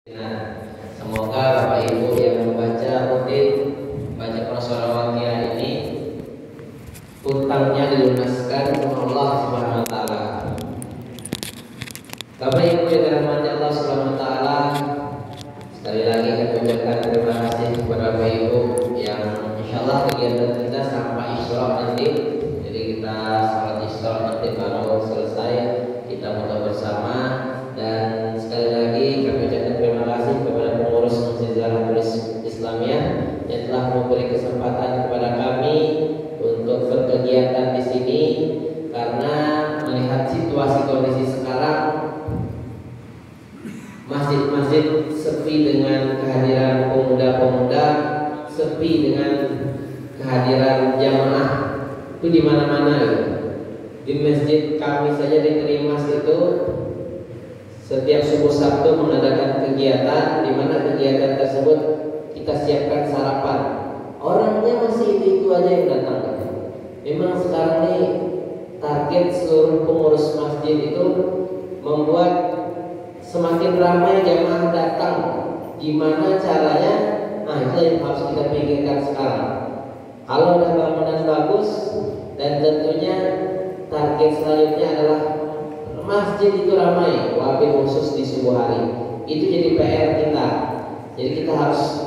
Nah, semoga Bapak Ibu yang membaca rutin baca Prasolawatiyah ini utangnya dilunaskan sama Allah Subhanahu wa taala. Bapak Ibu yang dirahmati Allah Subhanahu wa taala, sekali lagi kami ucapkan terima kasih kepada Bapak Ibu yang insyaallah kegiatan kita sampai Isra nanti. Jadi kita salat Isra nanti baru selesai, kita foto bersama. Dan sekali lagi kami ucapkan terima kasih kepada pengurus Masjid Zahratul Islamiyah yang telah memberi kesempatan kepada kami untuk berkegiatan di sini, karena melihat situasi kondisi sekarang masjid-masjid sepi dengan kehadiran pemuda-pemuda, sepi dengan kehadiran jamaah itu di mana-mana. Di masjid kami saja di Trimas itu setiap subuh Sabtu mengadakan kegiatan, di mana kegiatan tersebut kita siapkan sarapan. Orangnya masih itu aja yang datang. Memang sekarang nih target seluruh pengurus masjid itu membuat semakin ramai jamaah datang. Gimana caranya? Nah, itu yang harus kita pikirkan sekarang. Kalau udah bangunan bagus, dan tentunya target selanjutnya adalah masjid itu ramai, wabil khusus di subuh hari. Itu jadi PR kita. Jadi kita harus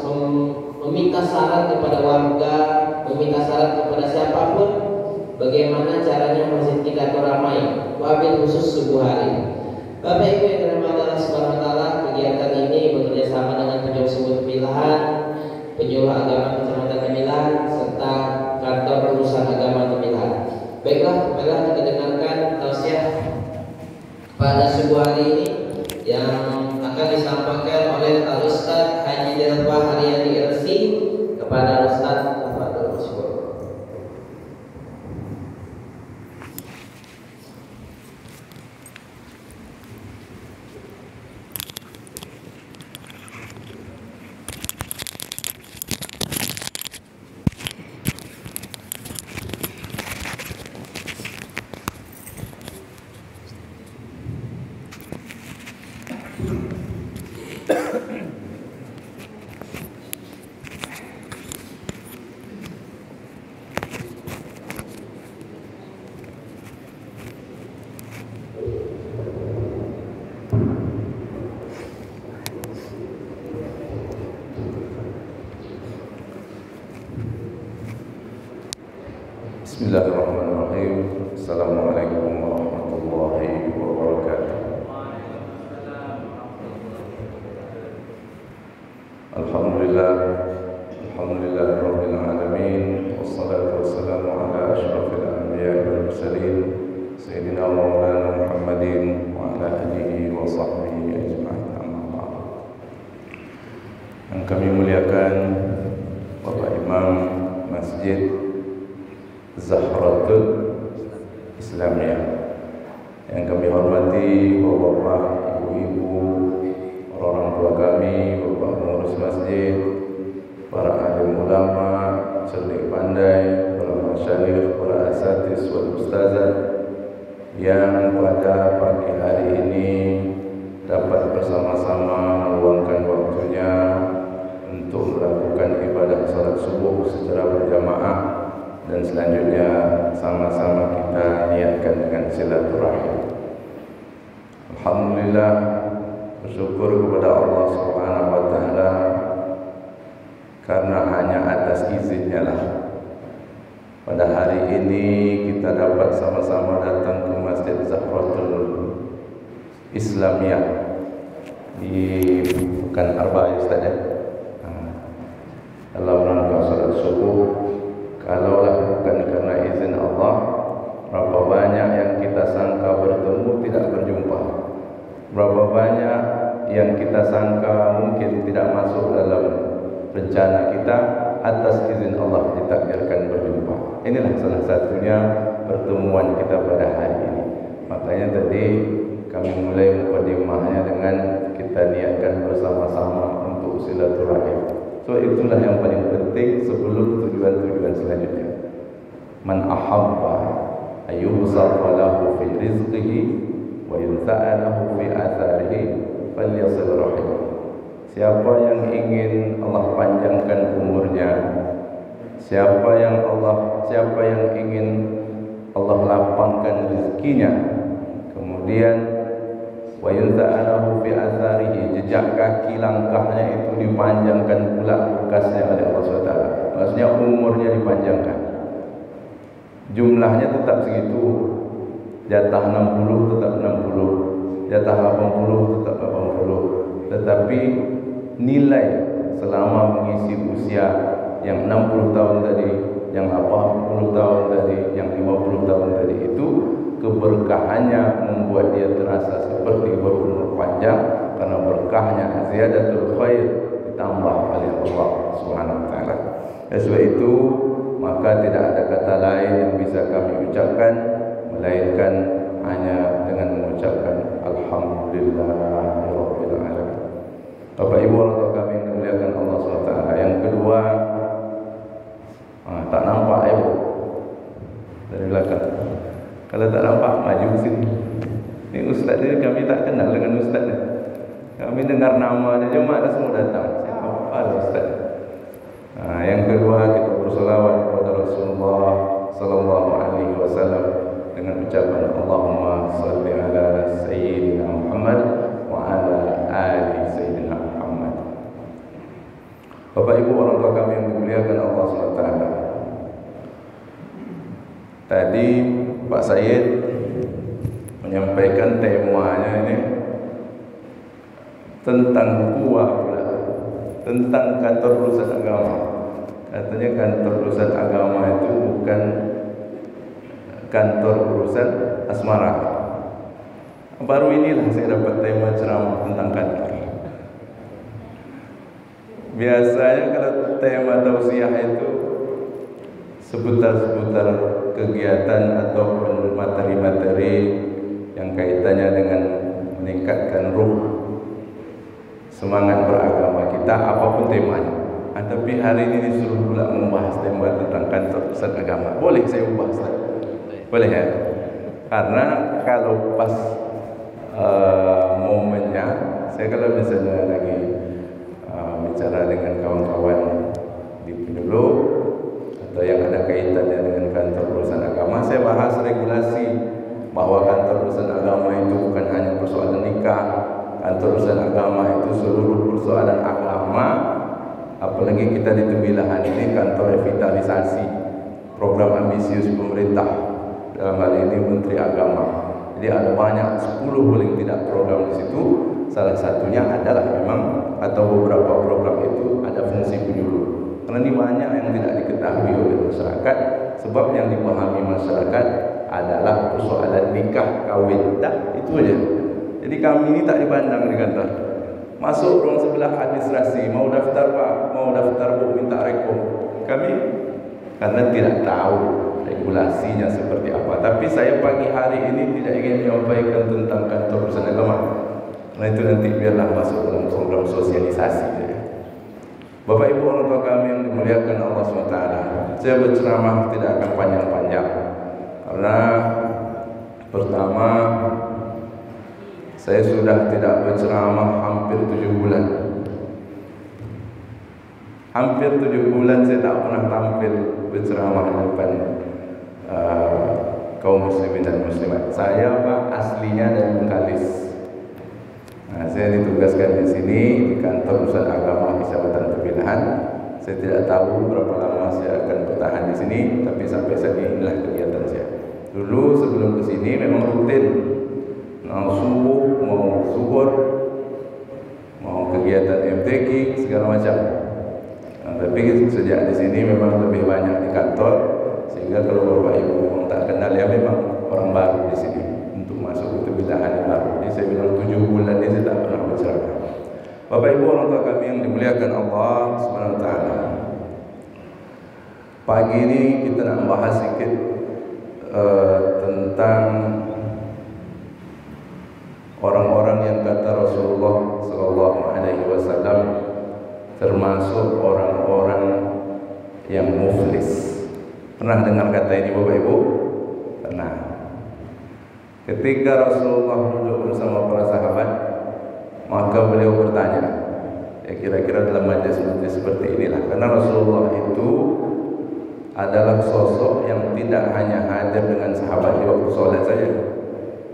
meminta saran kepada warga, meminta saran kepada siapapun, bagaimana caranya masjid kita itu ramai, wabil khusus subuh hari. Bapak Ibu yang dirahmati Allah Subhanahu wa taala, kegiatan ini bekerja sama dengan Penyuluh Sumut Pemilahan, Penyuluh Agama Kecamatan Kemilan, serta Kantor Urusan Agama Kemilan. Baiklah, kita dengarkan tausiah pada subuh hari ini yang akan disampaikan oleh Al-Ustaz Haji Delva Haryadi LC kepada Ustaz Tafadhol Masykur. Bismillahirrahmanirrahim. Assalamualaikum warahmatullahi wabarakatuh. Alhamdulillahirabbil alamin, wassalatu wassalamu ala asyrafil anbiya'i wal mursalin sayyidina maulana Muhammadin wa ala alihi wa sahbihi ajma'in. Amma ba'd. Yang kami muliakan Bapak Imam Masjid Zahratul Islamiyah, yang kami hormati bapak-bapak, ibu-ibu, orang tua kami, bapak pengurus masjid, para alim ulama, cerdik pandai, para masyayikh, para asatiz wal ustazah yang pada pagi hari ini dapat bersama-sama meluangkan waktunya untuk melakukan ibadah salat subuh secara berjamaah, dan selanjutnya sama-sama kita niatkan dengan silaturahim. Alhamdulillah, bersyukur kepada Allah Subhanahu wa taala karena hanya atas izinnya lah pada hari ini kita dapat sama-sama datang ke Masjid Zahratul Islamiyah di bukan Arba' ya Ustaz ya, dalam rangka salat subuh. Kalaulah bukan karena izin Allah, berapa banyak yang kita sangka bertemu tidak berjumpa, berapa banyak yang kita sangka mungkin tidak masuk dalam rencana kita, atas izin Allah ditakdirkan berjumpa. Inilah salah satunya pertemuan kita pada hari ini. Makanya tadi kami mulai mukadimahnya dengan kita niatkan bersama-sama untuk silaturahim. So itulah yang paling penting sebelum tujuan-tujuan selanjutnya. Man ahabba ayyubsata lahu fi rizqihi wa yunsa'alahu fi atharihi falyasil rahim. siapa yang ingin Allah panjangkan umurnya, siapa yang ingin Allah lapangkan rezekinya, kemudian wa yulta'anahu fi atharihi, jejak kaki langkahnya itu dipanjangkan pula bekasnya oleh Allah SWT. Maksudnya umurnya dipanjangkan, jumlahnya tetap segitu, jatah 60 tetap 60, jatah 80 tetap 80, tetapi nilai selama mengisi usia yang 60 tahun tadi, yang 80 tahun tadi, yang 50 tahun tadi itu, keberkahannya membuat dia terasa seperti berumur panjang, karena berkahnya ziyadatul khair ditambah oleh Allah Subhanahu wa taala. Sebab itu maka tidak ada kata lain yang bisa kami ucapkan melainkan hanya dengan mengucapkan alhamdulillahirabbil alamin. Bapak Ibu orang tua kami yang dimuliakan Allah SWT. Yang kedua, tak nampak ibu dari belakang. Kalau tak nampak, maju sini. Ini ustaz ni kami tak kenal dengan ustaz ni. Kami dengar nama dia, cuma dah semua datang. Siapa ustaz? Yang kedua, kita berselawat kepada Rasulullah sallallahu alaihi wasallam dengan ucapan Allahumma salli ala sayyidina Muhammad wa ala ali sayyidina Muhammad. Bapak Ibu orang tua kami yang dimuliakan Allah SWT. Tadi Pak Said menyampaikan temanya ini tentang buah pula, tentang kantor urusan agama. Katanya kantor urusan agama itu bukan kantor urusan asmara. Baru inilah saya dapat tema ceramah tentang kantor. Biasanya kalau tema tausiah itu seputar-seputar kegiatan ataupun materi-materi yang kaitannya dengan meningkatkan ruh, semangat beragama kita, apapun temanya. Tapi hari ini disuruh pula membahas tema tentang kantor urusan agama. Boleh saya ubah, Ustaz? Boleh ya? Karena kalau pas momennya, saya kalau misalnya lagi bicara dengan kawan-kawan di dulu atau yang ada kaitannya dengan kantor urusan agama, saya bahas regulasi bahwa kantor urusan agama itu bukan hanya persoalan nikah. Kantor urusan agama itu seluruh persoalan agama. Apalagi kita di Tembilahan ini kantor revitalisasi, program ambisius pemerintah, dalam hal ini Menteri Agama. Jadi ada banyak 10 paling tidak program di situ. Salah satunya adalah memang atau beberapa program itu ada fungsi penyuluh. Karena ini banyak yang tidak diketahui oleh masyarakat, sebab yang dipahami masyarakat adalah persoalan nikah, kawin, dah itu aja. Jadi kami ini tak dipandang di kantor. Masuk ruang sebelah administrasi, mau daftar Pak, mau daftar Bu, minta rekom. Kami karena tidak tahu regulasinya seperti apa. Tapi saya pagi hari ini tidak ingin menyampaikan tentang kantor urusan agama. Nah itu nanti biarlah masuk dalam program sosialisasi. Bapak Ibu orang tua kami yang dimuliakan Allah SWT, saya berceramah tidak akan panjang-panjang. Karena pertama, saya sudah tidak berceramah hampir 7 bulan. Hampir 7 bulan saya tak pernah tampil berceramah di depan kaum muslimin dan muslimat. Saya Pak aslinya dari Bengkalis. Nah, saya ditugaskan di sini di kantor urusan agama Kecamatan Tembilahan. Saya tidak tahu berapa lama saya akan bertahan di sini, tapi sampai saat ini inilah kegiatan saya. Dulu sebelum ke sini memang rutin, mau subuh, mau zuhur, mau kegiatan MTQ segala macam. Nah, tapi sejak di sini memang lebih banyak di kantor, sehingga kalau Bapak Ibu memang tak kenal ya memang orang baru di sini untuk masuk ke Tembilahan baru. Jadi saya bilang 7 bulan ini saya tak pernah berceramah. Bapak Ibu orang tua kami yang dimuliakan Allah Subhanahu wa taala. Pagi ini kita nak bahas sedikit tentang orang-orang yang kata Rasulullah sallallahu alaihi wasallam termasuk orang-orang yang muflis. Pernah dengar kata ini Bapak Ibu? Pernah. Ketika Rasulullah duduk bersama para sahabat, maka beliau bertanya, kira-kira dalam majlis-majlis seperti inilah. Karena Rasulullah itu adalah sosok yang tidak hanya hadir dengan sahabat di waktu sholat saja.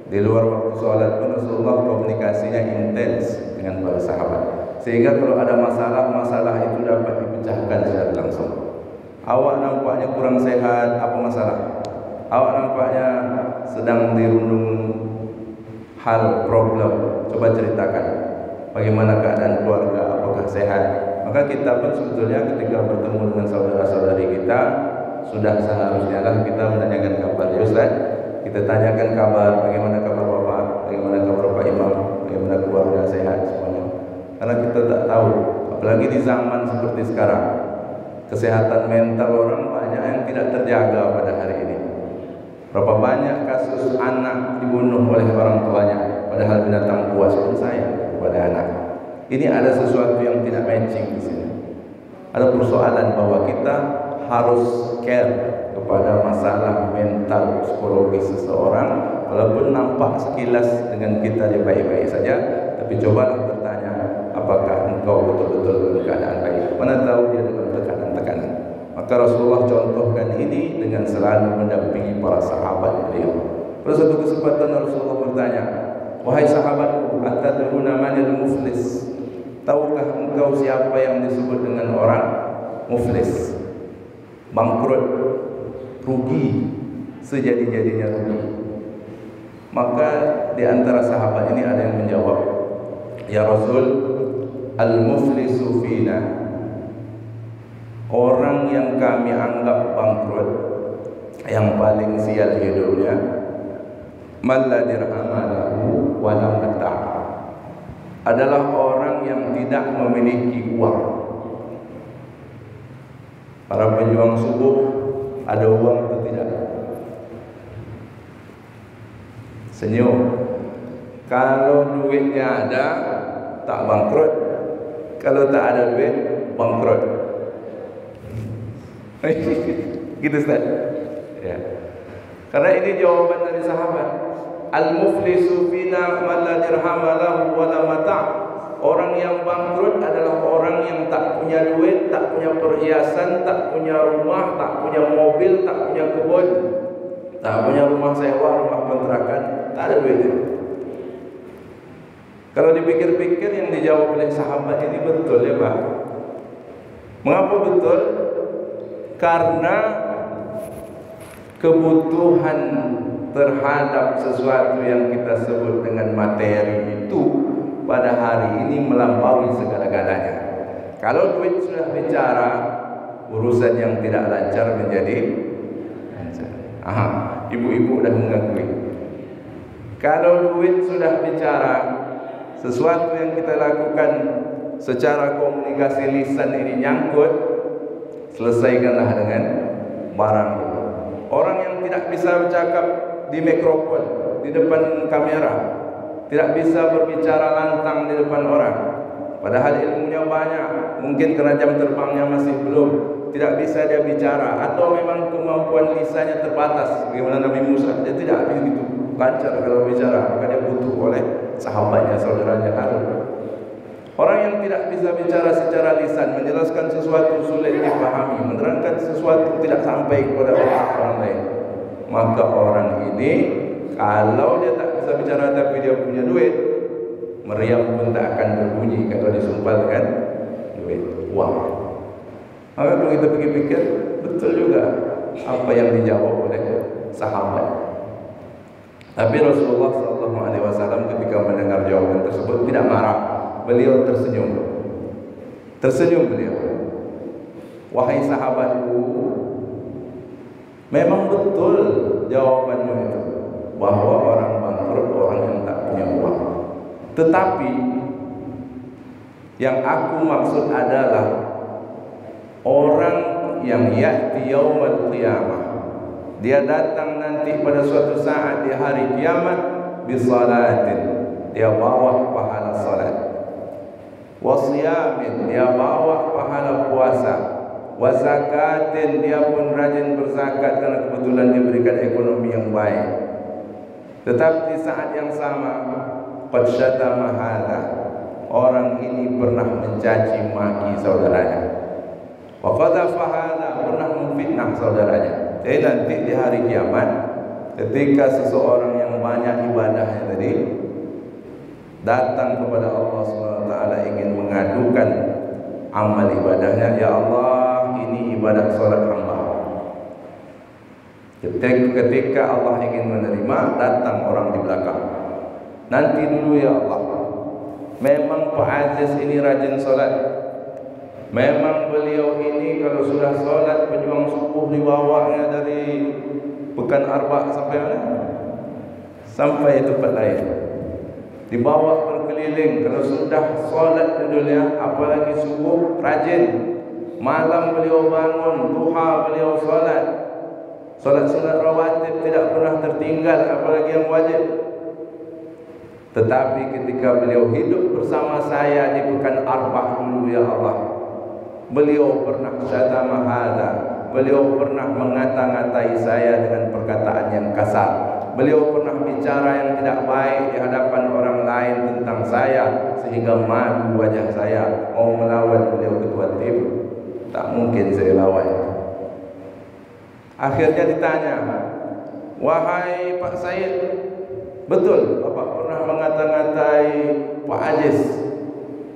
Di luar waktu sholat pun Rasulullah komunikasinya intens dengan para sahabat, sehingga kalau ada masalah itu dapat dipecahkan secara langsung. Awak nampaknya kurang sehat, apa masalah? Awak nampaknya sedang dirundung hal problem, coba ceritakan bagaimana keadaan keluarga, apakah sehat. Maka kita pun sebetulnya ketika bertemu dengan saudara-saudari kita, sudah seharusnya lah kita menanyakan kabar. Ya Ustaz, kita tanyakan kabar, bagaimana kabar Bapak, bagaimana kabar Pak Imam, bagaimana keluarga, sehat semuanya. Karena kita tak tahu, apalagi di zaman seperti sekarang, kesehatan mental orang banyak yang tidak terjaga pada hari ini. Berapa banyak kasus anak dibunuh oleh orang tuanya, padahal binatang buas pun sayang kepada anak. Ini ada sesuatu yang tidak matching di sini. Ada persoalan bahwa kita harus care kepada masalah mental psikologis seseorang, walaupun nampak sekilas dengan kita dia baik-baik saja, tapi cobalah bertanya, apakah engkau betul-betul dalam keadaan baik? Mana tahu dia dengan tekanan-tekanan. Maka Rasulullah contohkan ini dengan selalu mendampingi para sahabat beliau. Pada suatu kesempatan Rasulullah bertanya, wahai sahabatku, atadruna manil muflis? Tahukah engkau siapa yang disebut dengan orang muflis? Bangkrut, rugi, sejadi-jadinya rugi. Maka di antara sahabat ini ada yang menjawab, ya Rasul, al-muflisu fina, orang yang kami anggap bangkrut, yang paling sial hidupnya, man la dirhama lahu wa la mata', adalah orang yang tidak memiliki uang. Para pejuang subuh ada uang atau tidak? Senyum. Kalau duitnya ada, tak bangkrut. Kalau tak ada duit, bangkrut. Gitu Ustaz. Ya. Karena ini jawaban dari sahabat. Al-muflisu fina man la dirhama lahu wa la mata'. Orang yang bangkrut adalah orang yang tak punya duit, tak punya perhiasan, tak punya rumah, tak punya mobil, tak punya kebun, tak punya rumah sewa, rumah kontrakan, tak ada duit. Kalau dipikir-pikir yang dijawab oleh sahabat ini betul ya Pak. Mengapa betul? Karena kebutuhan terhadap sesuatu yang kita sebut dengan materi itu pada hari ini melampaui segala-galanya. Kalau duit sudah bicara, urusan yang tidak lancar menjadi lancar. Aha, ibu-ibu dah mengakui. Kalau duit sudah bicara, sesuatu yang kita lakukan secara komunikasi lisan ini nyangkut, selesaikanlah dengan barang. Orang yang tidak bisa bercakap di mikrofon, di depan kamera, tidak bisa berbicara lantang di depan orang, padahal ilmunya banyak, mungkin kerana jam terbangnya masih belum, tidak bisa dia bicara, atau memang kemampuan lisannya terbatas bagaimana Nabi Musa, dia tidak begitu lancar kalau bicara, maka dia butuh oleh sahabatnya, saudaranya Harun. Orang yang tidak bisa bicara secara lisan, menjelaskan sesuatu sulit dipahami, menerangkan sesuatu tidak sampai kepada orang lain, maka orang ini kalau dia tak bisa bicara tapi dia punya duit, meriam pun tak akan berbunyi kalau disumpalkan duit, uang. Maka kalau kita pikir-pikir, betul juga apa yang dijawab oleh sahabat. Tapi Rasulullah SAW ketika mendengar jawaban tersebut tidak marah, beliau tersenyum. Tersenyum beliau. Wahai sahabatku, memang betul jawabanmu itu, bahwa orang bangkrut orang yang tak punya uang. Tetapi yang aku maksud adalah orang yang ya'ti yaumal qiyamah, dia datang nanti pada suatu saat di hari kiamat bisalatin, dia bawa pahala salat, wasiyamin, dia bawa pahala puasa, wazakatin, dia pun rajin berzakat karena kebetulan diberikan ekonomi yang baik. Tetapi di saat yang sama qad syatama hadza, orang ini pernah mencaci maki saudaranya. Wa qadhafa hadza, pernah memfitnah saudaranya. Jadi nanti di hari kiamat ketika seseorang yang banyak ibadahnya tadi datang kepada Allah SWT ingin mengadukan amal ibadahnya, ya Allah, ini ibadah salat hamba. Ketika Allah ingin menerima, datang orang di belakang. Nanti dulu ya Allah, memang Pak Aziz ini rajin salat. Memang beliau ini kalau sudah salat pejuang subuh dibawanya dari Pekan Arba sampai mana? Sampai tempat lain. Dibawa berkeliling. Kalau sudah salat judulnya, apalagi subuh rajin. Malam beliau bangun, duha beliau salat. Salat-salat rawatib tidak pernah tertinggal, apalagi yang wajib. Tetapi ketika beliau hidup bersama saya di Pekan Arba dulu ya Allah, beliau pernah syatama hadza, beliau pernah mengata-ngatai saya dengan perkataan yang kasar. Beliau pernah bicara yang tidak baik di hadapan orang lain tentang saya, sehingga malu wajah saya. Mau melawan beliau ketua tim, tak mungkin saya lawan. Akhirnya ditanya, wahai Pak Said, betul Bapak pernah mengata-ngatai Pak Aziz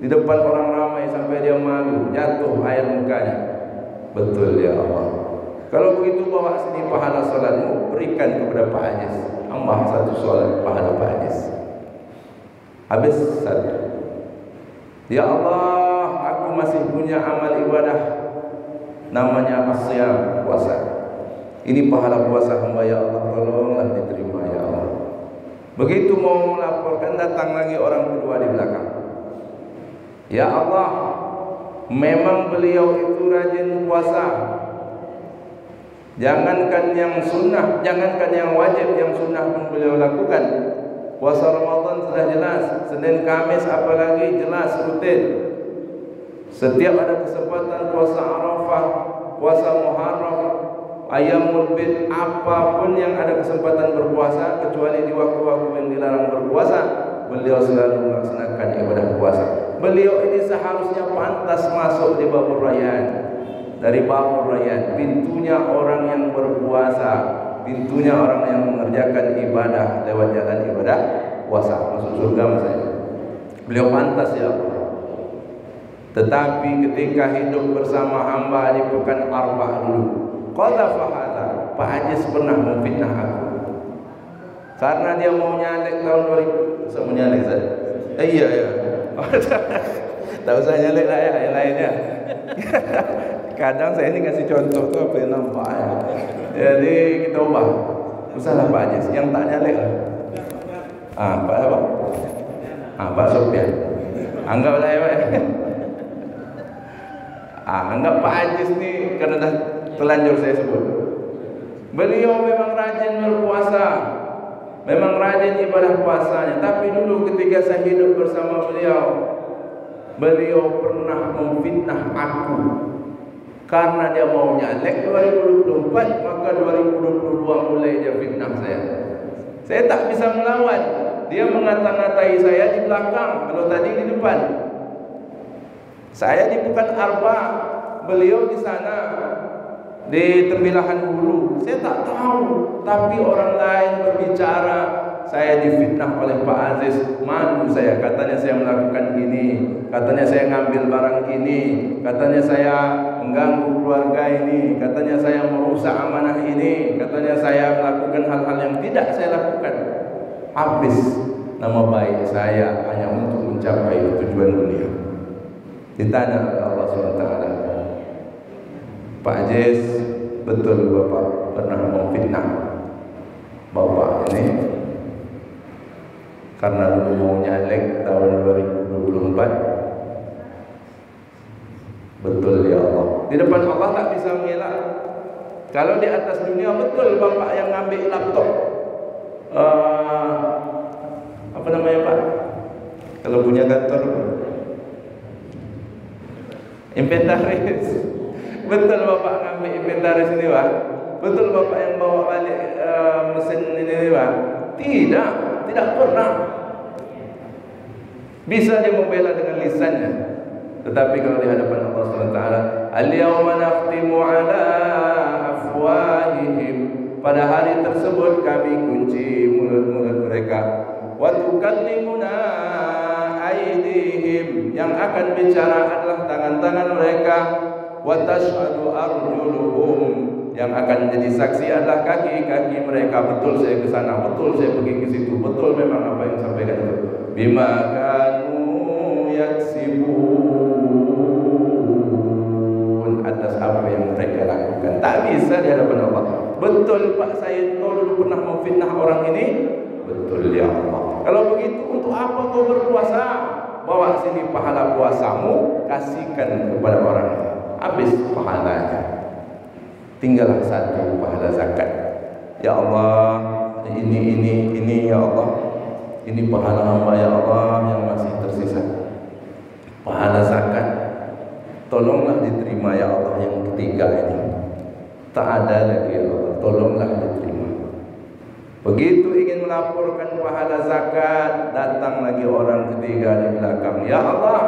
di depan orang ramai sampai dia malu, jatuh air mukanya? Betul ya Allah. Kalau begitu bawa sini pahala salatmu, berikan kepada Pak Aziz. Tambah satu salat pahala Pak Aziz. Habis satu. Ya Allah, aku masih punya amal ibadah namanya asyam, puasa. Ini pahala puasa hamba ya Allah, tolonglah diterima ya Allah. Begitu mau melaporkan, datang lagi orang kedua di belakang. Ya Allah, memang beliau itu rajin puasa. Jangankan yang sunnah, jangankan yang wajib, yang sunnah pun beliau lakukan. Puasa Ramadan sudah jelas, Senin Kamis apalagi jelas rutin. Setiap ada kesempatan puasa Arafah, puasa Muharram, Ayyamul Bid, apapun yang ada kesempatan berpuasa, kecuali di waktu-waktu yang dilarang berpuasa, beliau selalu melaksanakan ibadah puasa. Beliau ini seharusnya pantas masuk di Babur Rayyan. Dari Babur Rayyan, pintunya orang yang berpuasa, pintunya orang yang mengerjakan ibadah lewat jalan ibadah puasa, masuk surga maksudnya. Beliau pantas ya Allah. Tetapi ketika hidup bersama hamba di Pekan Arba dulu, qadhafa hadza, Pak Aziz pernah memfitnah aku. Karena dia mau nyalek tahun 2000, saya mau nyalek saya. Iya ya. Tak usah nyalek lah ya, yang lainnya. Kadang saya ini kasih contoh tu apa yang nampak ya. Jadi kita ubah. Usahlah Pak Aziz, yang tak nyalek lah. Pak apa? Pak Sofian. Anggaplah ya Pak. Anggap Pak Aziz ni karena dah telanjur saya sebut. Beliau memang rajin berpuasa, memang rajin ibadah puasanya. Tapi dulu ketika saya hidup bersama beliau, beliau pernah memfitnah aku. Karena dia mau nyalek 2024, maka 2022 mulai dia fitnah saya. Saya tak bisa melawan. Dia mengata-ngatai saya di belakang, kalau tadi di depan. Saya di Pekan Arba, beliau di sana di Tembilahan Hulu. Saya tak tahu, tapi orang lain berbicara, saya difitnah oleh Pak Aziz. Malu saya, katanya saya melakukan ini, katanya saya ngambil barang ini, katanya saya mengganggu keluarga ini, katanya saya merusak amanah ini, katanya saya melakukan hal-hal yang tidak saya lakukan. Habis nama baik saya hanya untuk mencapai tujuan dunia. Ditanya oleh Allah SWT, Pak Aziz, betul Bapak pernah memfitnah Bapak ini karena dulu mau nyalek tahun 2024? Betul ya Allah. Di depan Allah tak bisa mengelak. Kalau di atas dunia betul Bapak yang ngambil laptop apa namanya Pak? Kalau punya kantor inventaris. Betul Bapak ngambil inventaris ini Pak? Betul Bapak yang bawa balik mesin ini Pak? Tidak pernah. Bisa dia membela dengan lisannya. Tetapi kalau di hadapan Allah SWT, al-yawma nakhtimu ala afwahihim, pada hari tersebut kami kunci mulut-mulut mereka. Wa tukallimuna aydihim, yang akan bicara adalah tangan-tangan mereka. Wa tashhadu arjuluhum, yang akan menjadi saksi adalah kaki-kaki mereka. Betul saya ke sana, betul saya pergi ke situ, betul memang apa yang sampaikan itu. Bima kanu yaksibun, atas apa yang mereka lakukan. Tak bisa di hadapan Allah. Betul Pak Said, kau dulu pernah memfitnah orang ini? Betul ya Allah. Kalau begitu untuk apa kau berpuasa? Bawa sini pahala puasamu, kasihkan kepada orang ini. Habis pahalanya. Tinggal satu pahala zakat. Ya Allah, ini ya Allah. Ini pahala hamba ya Allah yang masih tersisa. Pahala zakat. Tolonglah diterima ya Allah yang ketiga ini. Tak ada lagi ya Allah, tolonglah diterima. Begitu ingin melaporkan pahala zakat, datang lagi orang ketiga di belakang. Ya Allah,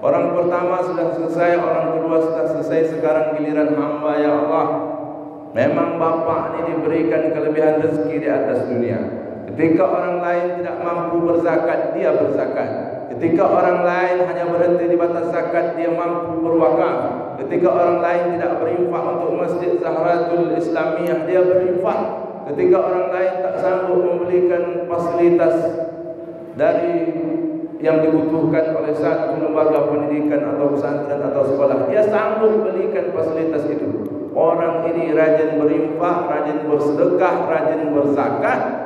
orang pertama sudah selesai, orang kedua sudah selesai, sekarang giliran hamba ya Allah. Memang Bapak ini diberikan kelebihan rezeki di atas dunia. Ketika orang lain tidak mampu berzakat, dia berzakat. Ketika orang lain hanya berhenti di batas zakat, dia mampu berwakaf. Ketika orang lain tidak berinfak untuk Masjid Zahratul Islamiyah, dia berinfak. Ketika orang lain tak sanggup membelikan fasilitas dari yang dibutuhkan oleh satu lembaga pendidikan atau pesantren atau sekolah, dia sanggup belikan fasilitas itu. Orang ini rajin berinfak, rajin bersedekah, rajin berzakat.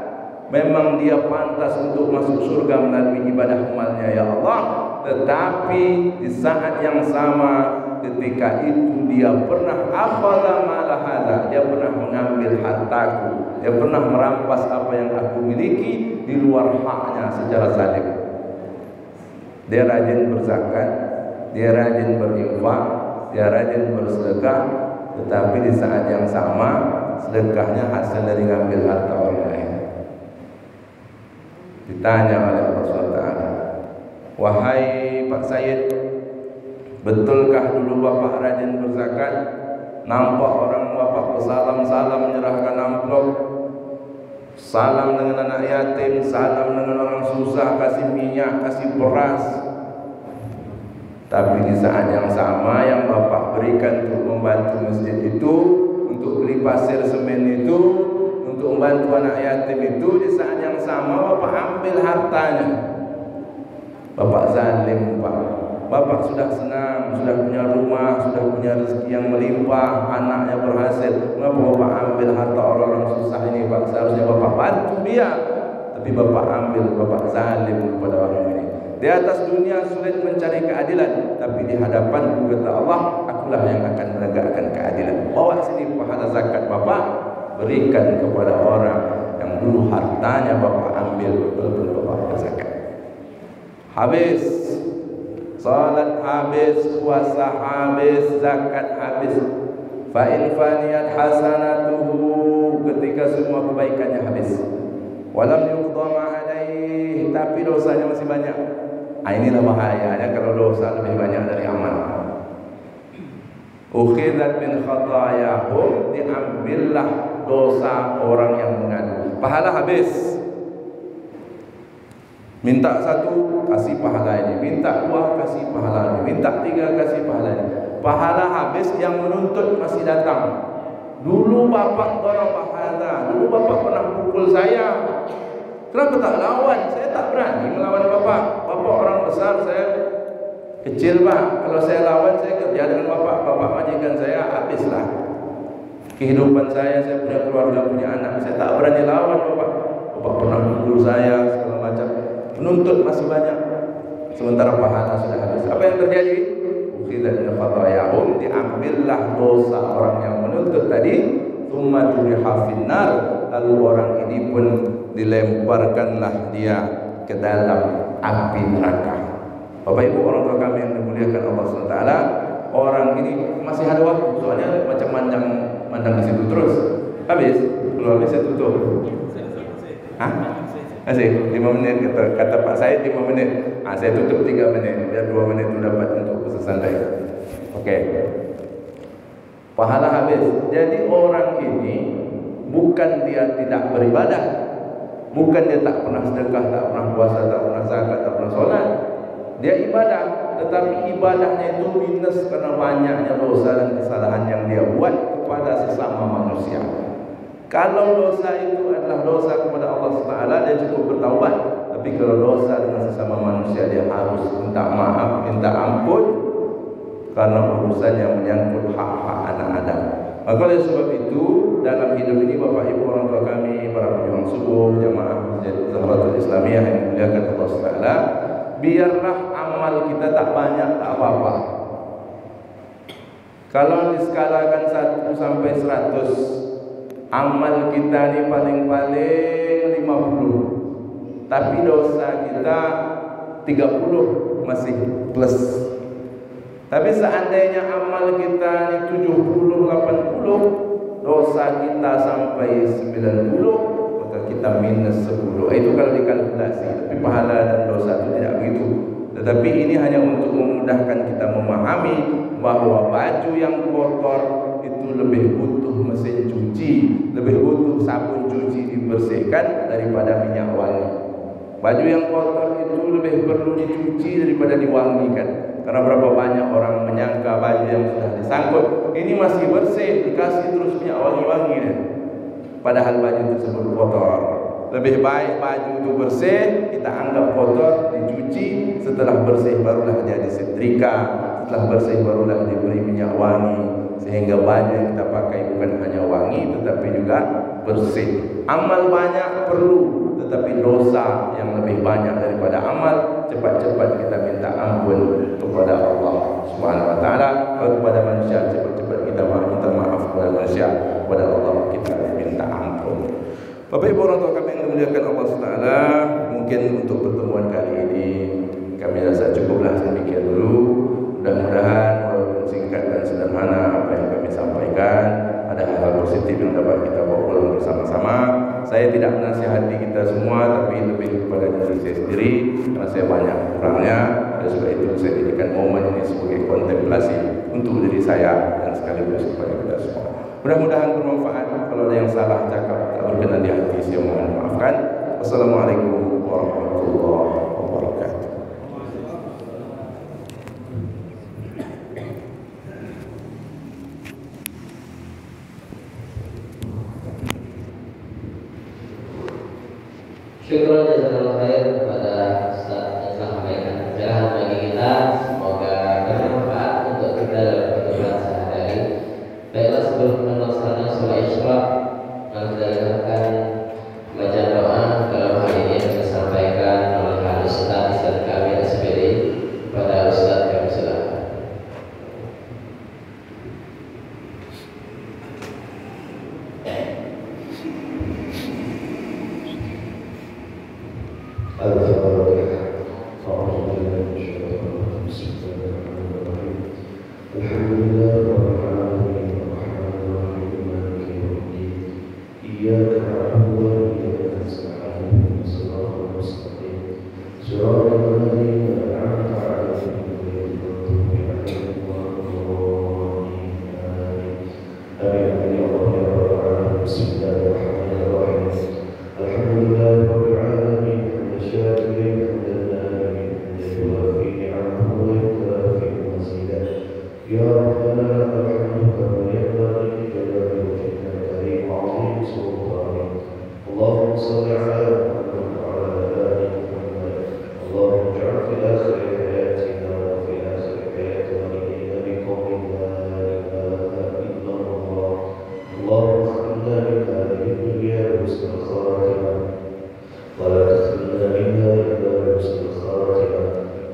Memang dia pantas untuk masuk surga melalui ibadah amalnya ya Allah. Tetapi di saat yang sama, ketika itu dia pernah akhadha mala hadza, dia pernah mengambil hartaku, dia pernah merampas apa yang aku miliki di luar haknya secara zalim. Dia rajin berzakat, dia rajin berinfak, dia rajin bersedekah, tetapi di saat yang sama sedekahnya hasil dari ngambil harta orang lain. Ditanya oleh Allah SWT, wahai Pak Said, betulkah dulu Bapak rajin berzakat? Nampak orang Bapak bersalam-salam menyerahkan amplop, salam dengan anak yatim, salam dengan orang susah, kasih minyak, kasih beras. Tapi di saat yang sama yang Bapak berikan untuk membantu masjid itu, untuk beli pasir semen itu, untuk membantu anak yatim itu, di saat yang sama Bapak ambil hartanya. Bapak zalim Pak. Bapak sudah senang, sudah punya rumah, sudah punya rezeki yang melimpah, anaknya berhasil. Kenapa Bapak ambil harta orang-orang susah ini Pak? Seharusnya Bapak bantu dia, tapi Bapak ambil, Bapak zalim kepada orang ini. Di atas dunia sulit mencari keadilan, tapi di hadapan kata Allah, akulah yang akan menegakkan keadilan. Bawa sini pahala zakat Bapak, berikan kepada orang yang dulu hartanya Bapak ambil walaupun Bapak berzakat. Habis salat, habis puasa, habis zakat, habis. Fa in faniyat hasanatuhu, ketika semua kebaikannya habis. Walam yuqda ma'alaihi, tapi dosanya masih banyak. Inilah bahayanya kalau dosa lebih banyak dari amal. Ukhidat min khatayahum, diambillah dosa orang yang mengadu. Pahala habis. Minta satu, kasih pahala ini. Minta dua, kasih pahala ini. Minta tiga, kasih pahala ini. Pahala habis, yang menuntut masih datang. Dulu Bapak dorong pahala, dulu Bapak pernah pukul saya. Kenapa tak lawan? Saya tak berani melawan Bapak. Bapak orang besar, saya kecil Pak. Kalau saya lawan, saya kerja dengan Bapak. Bapak majikan saya, habislah kehidupan saya punya keluarga, punya anak. Saya tak berani lawan Bapak. Bapak pernah pukul saya, segala macam. Penuntut masih banyak, sementara pahala sudah habis. Apa yang terjadi? Ukhidat min khatayahum, diambillah dosa orang yang menuntut tadi. Tsumma turiha finnar, lalu orang ini pun dilemparkanlah dia ke dalam api neraka. Bapak Ibu orang tua kami yang dimuliakan Allah SWT, orang ini masih ada waktu, soalnya macam mandang di situ terus. Habis, kalau habis saya tutup. Hah? Masih 5 menit, kata Pak Said 5 menit. Saya tutup 3 menit, biar 2 menit itu dapat untuk pesan saya. Oke. Pahala habis. Jadi orang ini bukan dia tidak beribadah, bukan dia tak pernah sedekah, tak pernah puasa, tak pernah zakat, tak pernah sholat. Dia ibadah, tetapi ibadahnya itu minus karena banyaknya dosa dan kesalahan yang dia buat kepada sesama manusia. Kalau dosa itu adalah dosa kepada Allah SWT, dia cukup bertaubat. Tapi kalau dosa dengan sesama manusia, dia harus minta maaf, minta ampun, karena urusan yang menyangkut hak-hak anak Adam. Maka oleh sebab itu, dalam hidup ini Bapak Ibu orang tua kami, para pejuang subuh, jamaah Masjid Zahratul Islamiyah yang dimuliakan Allah SWT, biarlah amal kita tak banyak, tak apa-apa. Kalau diskalakan 1 sampai 100, amal kita ni paling-paling 50, tapi dosa kita 30 masih plus. Tapi seandainya amal kita ni 70, 80, dosa kita sampai 90, maka kita minus 10. Itu kalau dikalkulasi. Tapi pahala dan dosa itu tidak begitu. Tetapi ini hanya untuk memudahkan kita memahami bahwa baju yang kotor itu lebih butuh mesin cuci, lebih butuh sabun cuci dibersihkan daripada minyak wangi. Baju yang kotor itu lebih perlu dicuci daripada diwangikan. Karena berapa banyak orang menyangka baju yang sudah disangkut ini masih bersih, dikasih terus minyak wangi-wangi, padahal baju tersebut kotor. Lebih baik baju itu bersih, kita anggap kotor, dicuci, setelah bersih barulah dia disetrika, setelah bersih barulah diberi minyak wangi, sehingga baju yang kita pakai bukan hanya wangi tetapi juga bersih. Amal banyak perlu, tetapi dosa yang lebih banyak daripada amal. Cepat-cepat kita minta ampun kepada Allah Subhanahu wa taala, kepada manusia cepat-cepat kita minta maaf kepada manusia, kepada Allah kita minta ampun. Bapak Ibu orang tua kami yang dimuliakan Allah SWT, mungkin untuk pertemuan kali ini kami rasa cukuplah sedemikian dulu. Mudah-mudahan walaupun singkat dan sederhana apa yang kami sampaikan, ada hal-hal positif yang dapat kita bawa pulang bersama-sama. Saya tidak menasihati kita semua, tapi lebih kepada diri saya sendiri, karena saya banyak kurangnya. Oleh sebab itu saya jadikan momen ini sebagai kontemplasi untuk diri saya dan sekaligus kepada kita semua. Mudah-mudahan bermanfaat. Kalau ada yang salah cakap tak berkenan di hati, saya mohon maafkan. Wassalamualaikum warahmatullahi wabarakatuh. Syukur jazakallahu khair kepada Ustaz yang telah memberikan pencerahan bagi kita. Semoga bermanfaat untuk kita dalam kehidupan sehari-hari. Baiklah, sebelum melaksanakan sholat isyraq, mari kita dengarkan bacaan doa. Kalau hal ini yang disampaikan oleh Ustaz kami SPD kepada Ustaz kami silakan.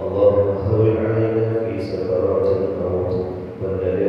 اللهم هون علينا في سكرات الموت والذي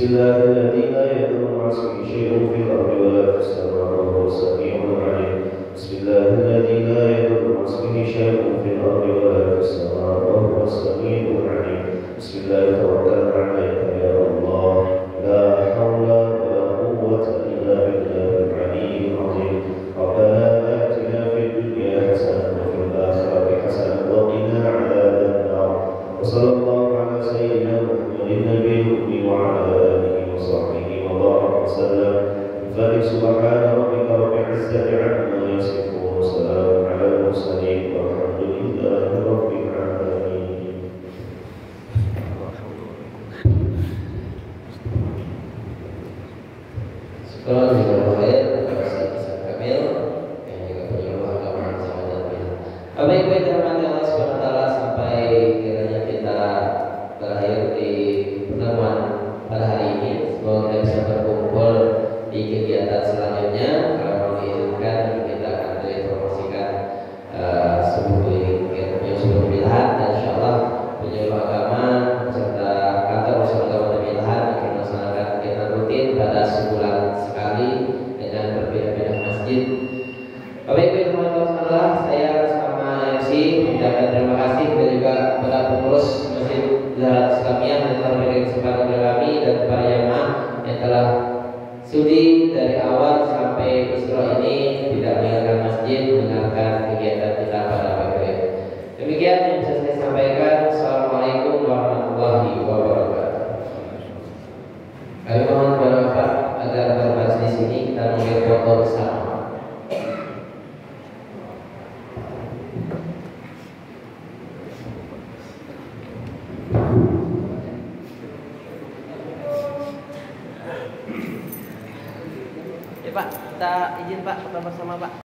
الله الذي لا يضر مع اسمه شيء في الأرض ولا في السماء وهو السميع العليم. بسم الله الذي لا يضر مع اسمه شيء في الأرض ولا في السماء وهو السميع العليم. بسم الله توكلنا عليك يا الله، لا حول ولا قوة إلا بالله العلي العظيم. ربنا آتنا في الدنيا حسنة وفي الآخرة حسنة وقنا عذاب النار. وصلى الله على سيدنا محمد النبي الأمي وعلى آله وصحبه وبارك وسلم. الفاتح. سبحان ربك رب العزة عما يصفون وسلام على المرسلين والحمد لله رب العالمين. Sekolah juga khair kepada Ustaz Kamil yang juga penyuluh agama sama Jamil. Baik, dirahmati Allah Subhanahu wa taala, sampai kiranya kita berakhir di pertemuan pada hari ini. Semoga kita bisa berkumpul di kegiatan selanjutnya. Kalau mengizinkan kita akan diinformasikan sebuah pemilihan, dan insyaallah penyuluh agama serta kantor usaha agama pemilihan akan melaksanakan kegiatan rutin pada sebulan sekali dengan berbeda-beda masjid. Baik, saya sama MC mengucapkan terima kasih, dan juga kepada pengurus Masjid Zahrul Islamiyah yang telah memberikan kesempatan kepada kami, dan para jamaah yang telah sudi dari awal sampai Isra ini tidak meninggalkan masjid, mendengarkan kegiatan kita pada pagi hari. Demikian yang bisa saya sampaikan. Assalamualaikum warahmatullahi wabarakatuh. Kami mohon kepada Bapak agar berbahas di sini kita mengambil foto bersama. Pak, kita izin Pak, foto bersama Pak.